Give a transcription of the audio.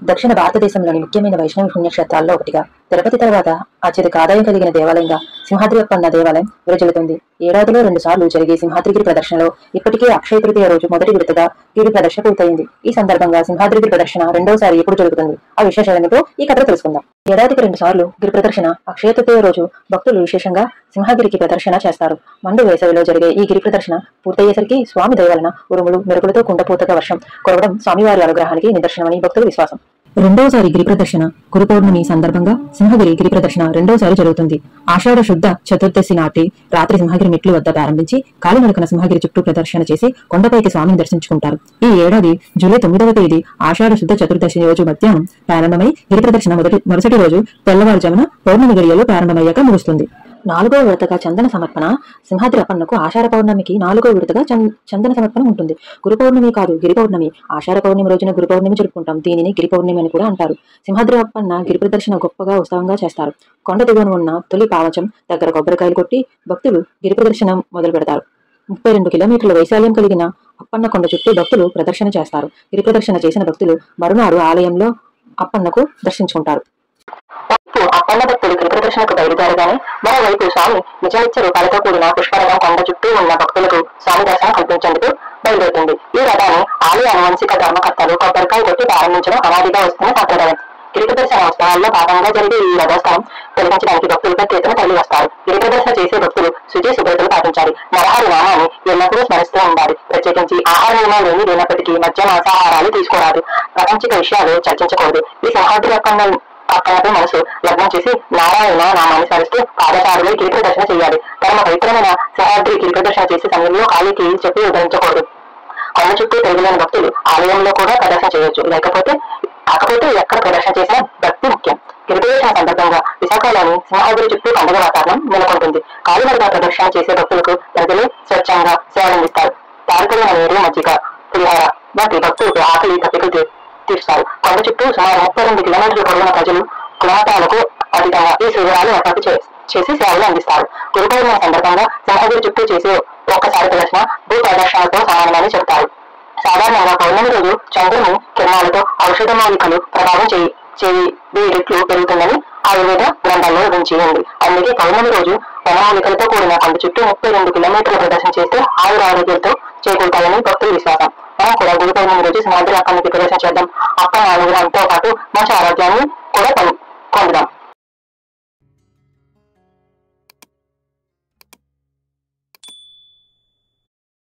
దక్షిణ భారతదేశంలోని ముఖ్యమైన వైష్ణవ పుణ్యక్షేత్రాల్లో ఒకటిగా, తిరుపతి తర్వాత అత్యధిక ఆదాయం కలిగిన దేవాలయంగా సింహాద్రి అప్పన్న దేవాలయం విరజిల్లుతుంది. ఏడాదిలో 2 సార్లు జరిగే సింహాద్రిగిరి ప్రదర్శనలో ఇప్పటికే అక్షయ తృతీయ రోజు మొదటి విడతగా గిరి ప్రదర్శన పూర్తయింది. ఈ సందర్భంగా సింహాద్రిగిరి ప్రదర్శన రెండోసారి ఎప్పుడు జరుగుతుంది, ఆ విశేషాలతో ఈ కథ తెలుసుకుందాం. ఏడాదికి 2 సార్లు గిరి ప్రదర్శన అక్షయ తృతీయ రోజు భక్తులు విశేషంగా సింహగిరికి ప్రదర్శన చేస్తారు. మండు వేసవిలో జరిగే ఈ గిరి ప్రదర్శన పూర్తయ్యేసరికి స్వామి దయవలన ఉరుములు మెరుపులతో కుండపోతగా వర్షం కురవడం స్వామివారి అనుగ్రహానికి నిదర్శనమని భక్తుల విశ్వాసం. రెండోసారి గిరి ప్రదర్శన గురు పౌర్ణమి సందర్భంగా సింహగిరి గిరి ప్రదర్శన రెండోసారి జరుగుతుంది. ఆషాఢ శుద్ధ చతుర్దశి నాటి రాత్రి సింహగిరి మెట్లు వద్ద ప్రారంభించి కాలినడకన సింహగిరి చుట్టూ ప్రదర్శన చేసి కొండపైకి స్వామిని దర్శించుకుంటారు. ఈ ఏడాది జూలై 9వ తేదీ ఆషాఢ శుద్ధ చతుర్దశి రోజు మధ్యాహ్నం ప్రారంభమై గిరి ప్రదర్శన మరుసటి రోజు తెల్లవారుజామున పౌర్ణమి గడియలు ప్రారంభమయ్యాక ముగుస్తుంది. 4వ విడతగా చందన సమర్పణ. సింహాద్రి అప్పన్నకు ఆషాఢ పౌర్ణమికి 4వ విడతగా చందన సమర్పణ ఉంటుంది. గురు పౌర్ణమి కాదు, గిరి పౌర్ణమి. ఆషాఢ పౌర్ణమి రోజున గురు పౌర్ణమి జరుపుకుంటాం. దీనిని గిరి పౌర్ణమి అని కూడా అంటారు. సింహాద్రి అప్పన్న గిరి ప్రదర్శన గొప్పగా ఉత్సవంగా చేస్తారు. కొండ దిగువన ఉన్న తొలి పావచం దగ్గర కొబ్బరికాయలు కొట్టి భక్తులు గిరి ప్రదర్శన మొదలు పెడతారు. 32 కిలోమీటర్ల వైశాల్యం కలిగిన అప్పన్న కొండ చుట్టూ భక్తులు ప్రదర్శన చేస్తారు. గిరి ప్రదర్శన చేసిన భక్తులు మరునాడు ఆలయంలో అప్పన్నకు దర్శించుకుంటారు. అప్పన్న భక్తులు గిరి ప్రదర్శనకు బయలుదేరగానే మరోవైపు స్వామి నిజనిత్య రూపాలతో కూడిన పుష్పరథం కొండ చుట్టూ ఉన్న భక్తులకు స్వామి దర్శనం కల్పించేందుకు బయలుదేరుతుంది. ఈ రథాన్ని ఆలయ అనువంశిక ధర్మకర్తలు కొబ్బరికాయ కొట్టి ప్రారంభించడం అనాదిగా వస్తున్న సంప్రదాయం. గిరి ప్రదర్శన ఉత్సవాల్లో భాగంగా జరిగే ఈ రథోత్సవం తొలగించడానికి భక్తులు పెద్ద ఎత్తున తరలి వస్తారు. గిరి ప్రదర్శన చేసే భక్తులు శుచి శుభ్రతలు పాటించాలి. నరహరి నామాన్ని ఎల్లప్పుడూ స్మరిస్తూ ఉండాలి. ప్రత్యేకించి ఆహార నియమాలు ఏమీ లేనప్పటికీ మద్య మాంసాహారాలు తీసుకోరాదు. ప్రాపంచిక విషయాలు చర్చించకూడదు. ఈ సింహాద్రి అప్పన్నపై మనసు లగ్నం చేసి నారాయణ నామాన్ని స్మరిస్తూ పాదచారులై గిరి ప్రదర్శన చేయాలి. తమ పవిత్రమైన సింహాద్రి గిరి ప్రదర్శన చేసే సమయంలో ఖాళీకి చెప్పి ఉద్ధరించకూడదు. కొండ చుట్టూ తిరుగులేని భక్తులు ఆలయంలో కూడా ప్రదర్శన చేయొచ్చు. కాకపోతే ఎక్కడ ప్రదర్శన చేసినా భక్తి ముఖ్యం. గిరి ప్రదర్శన సందర్భంగా విశాఖలోని సింహాద్రి చుట్టూ పండుగ వాతావరణం నెలకొంటుంది. కాలినడక ప్రదర్శన చేసే భక్తులకు ప్రజలు స్వచ్ఛంగా సేవలందిస్తారు. తారకమైన నీరు, మజ్జిగ, పులిహార వంటి భక్తులకు ఆకలి తప్పికలు తీరుస్తారు. కొండ చుట్టూ సుమారు 32 కిలోమీటర్ల పొడవున ప్రజలు కులమతాలకు అతీతంగా ఈ శిబిరాలు ఏర్పాటు చేసి సేవలు అందిస్తారు. గురు పౌర్ణమి సందర్భంగా సింహగిరి చుట్టూ చేసే ఒక్కసారి ప్రదర్శన భూ ప్రదర్శనతో సమానమని చెబుతారు. సాధారణంగా పౌర్ణమి రోజు చంద్రుని కిరణాలతో ఔషధ మూలికలు ప్రభావం 1000 రెట్లు పెరుగుతుందని ఆయుర్వేద గ్రంథాల్లో వివరించి ఉంది. అందుకే పౌర్ణమి రోజు వనమూలికలతో కూడిన కొండ చుట్టూ 32 కిలోమీటర్ల ప్రదర్శన చేస్తే ఆయురారోగ్యాలతో చేకూరుతాయని భక్తుల విశ్వాసం. మనం కూడా గురు పౌర్ణమి రోజు సింహాద్రి అప్పన్నకి ప్రదర్శన చేద్దాం. అప్పన్న అనుగ్రహంతో పాటు మంచి ఆరోగ్యాన్ని కూడా పొందుదాం.